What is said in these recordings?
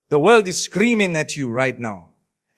The world is screaming at you right now.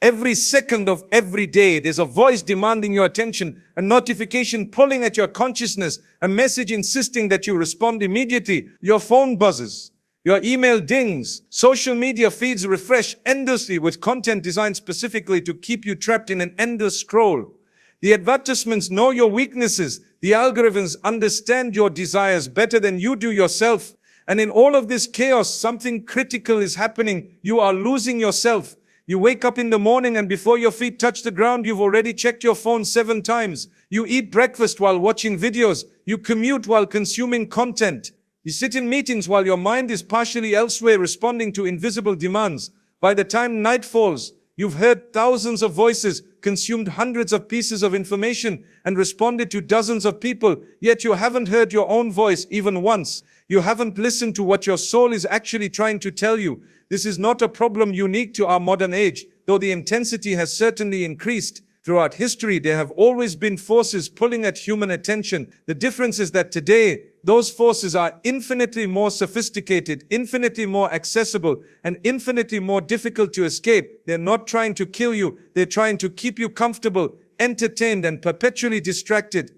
Every second of every day, there's a voice demanding your attention, a notification pulling at your consciousness, a message insisting that you respond immediately. Your phone buzzes. Your email dings. Social media feeds refresh endlessly with content designed specifically to keep you trapped in an endless scroll. The advertisements know your weaknesses. The algorithms understand your desires better than you do yourself. And in all of this chaos, something critical is happening. You are losing yourself. You wake up in the morning and before your feet touch the ground, you've already checked your phone 7 times. You eat breakfast while watching videos. You commute while consuming content. You sit in meetings while your mind is partially elsewhere responding to invisible demands. By the time night falls, you've heard thousands of voices, consumed hundreds of pieces of information, and responded to dozens of people, yet you haven't heard your own voice even once. You haven't listened to what your soul is actually trying to tell you. This is not a problem unique to our modern age, though the intensity has certainly increased. Throughout history, there have always been forces pulling at human attention. The difference is that today, those forces are infinitely more sophisticated, infinitely more accessible, and infinitely more difficult to escape. They're not trying to kill you. They're trying to keep you comfortable, entertained, and perpetually distracted.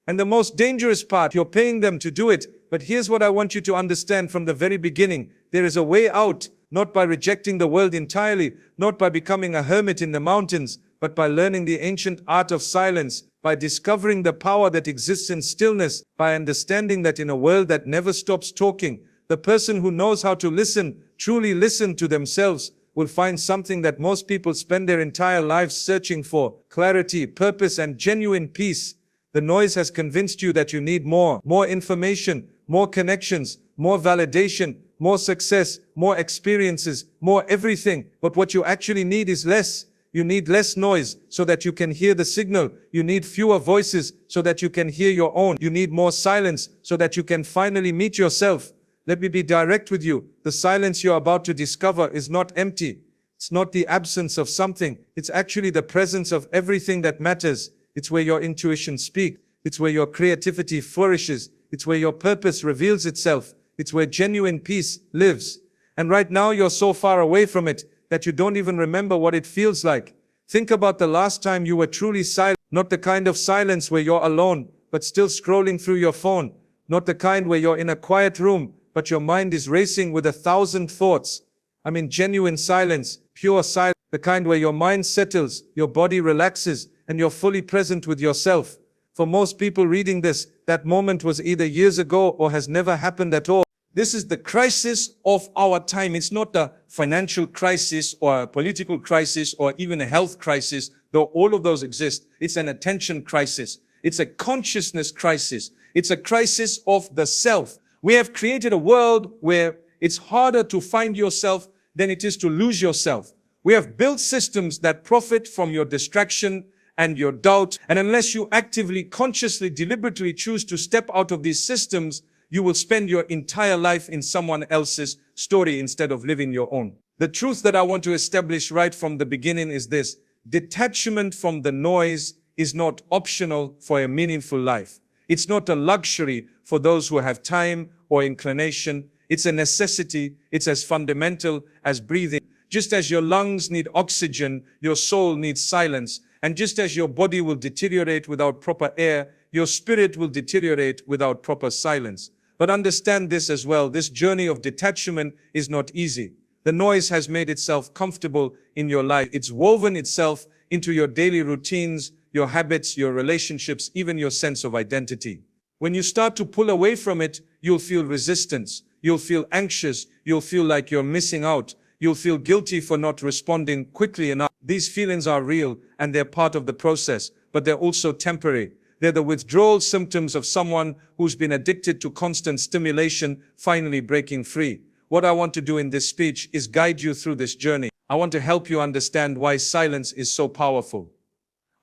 And the most dangerous part, you're paying them to do it. But here's what I want you to understand from the very beginning. There is a way out, not by rejecting the world entirely, not by becoming a hermit in the mountains, but by learning the ancient art of silence, by discovering the power that exists in stillness, by understanding that in a world that never stops talking, the person who knows how to listen, truly listen to themselves, will find something that most people spend their entire lives searching for: clarity, purpose, and genuine peace. The noise has convinced you that you need more information, more connections, more validation, more success, more experiences, more everything. But what you actually need is less. You need less noise so that you can hear the signal. You need fewer voices so that you can hear your own. You need more silence so that you can finally meet yourself. Let me be direct with you. The silence you're about to discover is not empty. It's not the absence of something. It's actually the presence of everything that matters. It's where your intuition speaks. It's where your creativity flourishes. It's where your purpose reveals itself. It's where genuine peace lives. And right now you're so far away from it that you don't even remember what it feels like. Think about the last time you were truly silent. Not the kind of silence where you're alone, but still scrolling through your phone. Not the kind where you're in a quiet room, but your mind is racing with 1,000 thoughts. I mean genuine silence, pure silence. The kind where your mind settles, your body relaxes, and you're fully present with yourself. For most people reading this, that moment was either years ago or has never happened at all. This is the crisis of our time. It's not a financial crisis or a political crisis or even a health crisis, though all of those exist. It's an attention crisis. It's a consciousness crisis. It's a crisis of the self. We have created a world where it's harder to find yourself than it is to lose yourself. We have built systems that profit from your distraction and your doubt. And unless you actively, consciously, deliberately choose to step out of these systems, you will spend your entire life in someone else's story instead of living your own. The truth that I want to establish right from the beginning is this: detachment from the noise is not optional for a meaningful life. It's not a luxury for those who have time or inclination. It's a necessity. It's as fundamental as breathing. Just as your lungs need oxygen, your soul needs silence. And just as your body will deteriorate without proper air, your spirit will deteriorate without proper silence. But understand this as well: this journey of detachment is not easy. The noise has made itself comfortable in your life. It's woven itself into your daily routines, your habits, your relationships, even your sense of identity. When you start to pull away from it, you'll feel resistance. You'll feel anxious. You'll feel like you're missing out. You'll feel guilty for not responding quickly enough. These feelings are real and they're part of the process, but they're also temporary. They're the withdrawal symptoms of someone who's been addicted to constant stimulation, finally breaking free. What I want to do in this speech is guide you through this journey. I want to help you understand why silence is so powerful.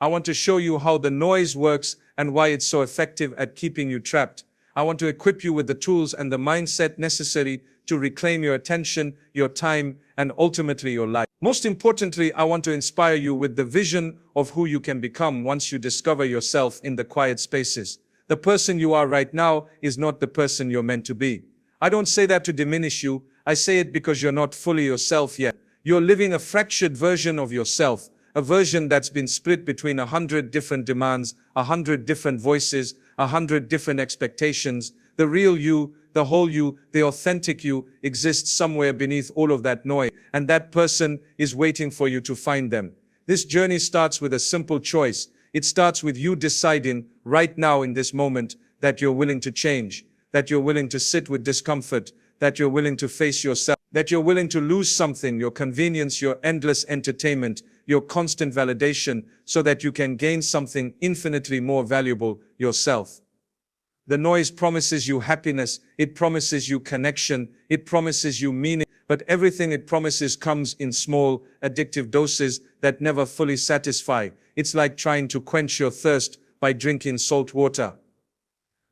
I want to show you how the noise works and why it's so effective at keeping you trapped. I want to equip you with the tools and the mindset necessary to reclaim your attention, your time, and ultimately your life. Most importantly, I want to inspire you with the vision of who you can become once you discover yourself in the quiet spaces. The person you are right now is not the person you're meant to be. I don't say that to diminish you. I say it because you're not fully yourself yet. You're living a fractured version of yourself, a version that's been split between 100 different demands, 100 different voices, 100 different expectations. The real you, the whole you, the authentic you exists somewhere beneath all of that noise, and that person is waiting for you to find them. This journey starts with a simple choice. It starts with you deciding right now in this moment that you're willing to change, that you're willing to sit with discomfort, that you're willing to face yourself, that you're willing to lose something, your convenience, your endless entertainment, your constant validation, so that you can gain something infinitely more valuable, yourself. The noise promises you happiness, it promises you connection, it promises you meaning, but everything it promises comes in small, addictive doses that never fully satisfy. It's like trying to quench your thirst by drinking salt water.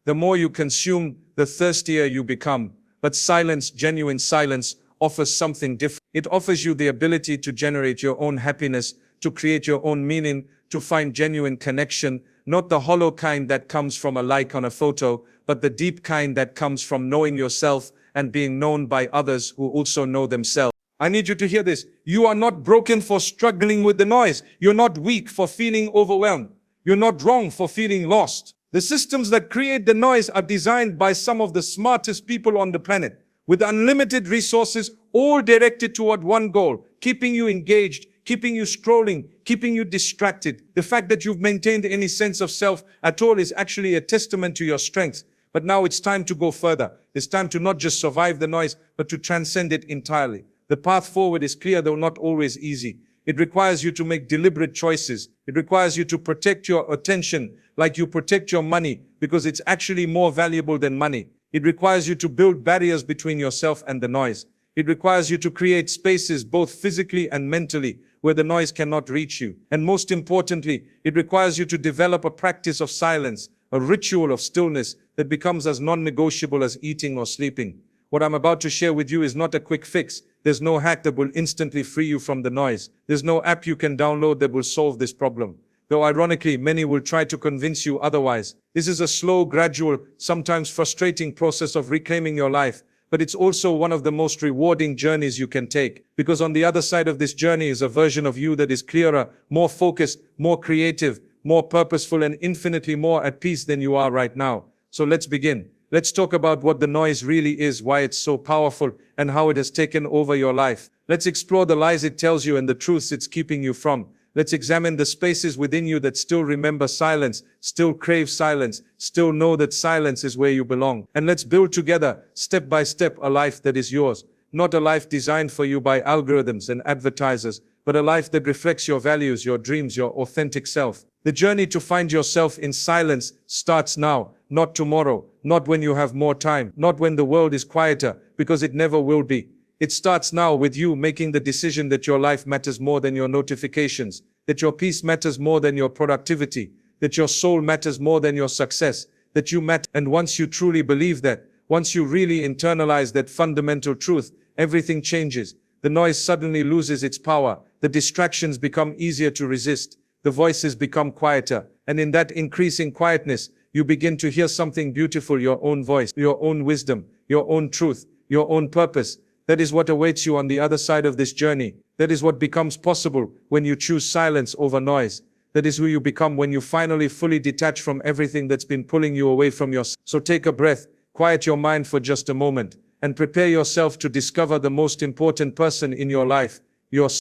The more you consume, the thirstier you become. But silence, genuine silence, offers something different. It offers you the ability to generate your own happiness, to create your own meaning, to find genuine connection, not the hollow kind that comes from a like on a photo, but the deep kind that comes from knowing yourself and being known by others who also know themselves. I need you to hear this. You are not broken for struggling with the noise. You're not weak for feeling overwhelmed. You're not wrong for feeling lost. The systems that create the noise are designed by some of the smartest people on the planet, with unlimited resources, all directed toward one goal: keeping you engaged, keeping you scrolling, keeping you distracted. The fact that you've maintained any sense of self at all is actually a testament to your strength. But now it's time to go further. It's time to not just survive the noise, but to transcend it entirely. The path forward is clear, though not always easy. It requires you to make deliberate choices. It requires you to protect your attention like you protect your money, because it's actually more valuable than money. It requires you to build barriers between yourself and the noise. It requires you to create spaces, both physically and mentally, where the noise cannot reach you. And most importantly, it requires you to develop a practice of silence, a ritual of stillness that becomes as non-negotiable as eating or sleeping. What I'm about to share with you is not a quick fix. There's no hack that will instantly free you from the noise. There's no app you can download that will solve this problem. Though ironically, many will try to convince you otherwise. This is a slow, gradual, sometimes frustrating process of reclaiming your life. But it's also one of the most rewarding journeys you can take. Because on the other side of this journey is a version of you that is clearer, more focused, more creative, more purposeful, and infinitely more at peace than you are right now. So let's begin. Let's talk about what the noise really is, why it's so powerful, and how it has taken over your life. Let's explore the lies it tells you and the truths it's keeping you from. Let's examine the spaces within you that still remember silence, still crave silence, still know that silence is where you belong. And let's build together, step by step, a life that is yours. Not a life designed for you by algorithms and advertisers, but a life that reflects your values, your dreams, your authentic self. The journey to find yourself in silence starts now, not tomorrow, not when you have more time, not when the world is quieter, because it never will be. It starts now with you making the decision that your life matters more than your notifications, that your peace matters more than your productivity, that your soul matters more than your success, that you matter. And once you truly believe that, once you really internalize that fundamental truth, everything changes. The noise suddenly loses its power. The distractions become easier to resist. The voices become quieter. And in that increasing quietness, you begin to hear something beautiful, your own voice, your own wisdom, your own truth, your own purpose. That is what awaits you on the other side of this journey. That is what becomes possible when you choose silence over noise. That is who you become when you finally fully detach from everything that's been pulling you away from yourself. So take a breath, quiet your mind for just a moment, and prepare yourself to discover the most important person in your life, yourself.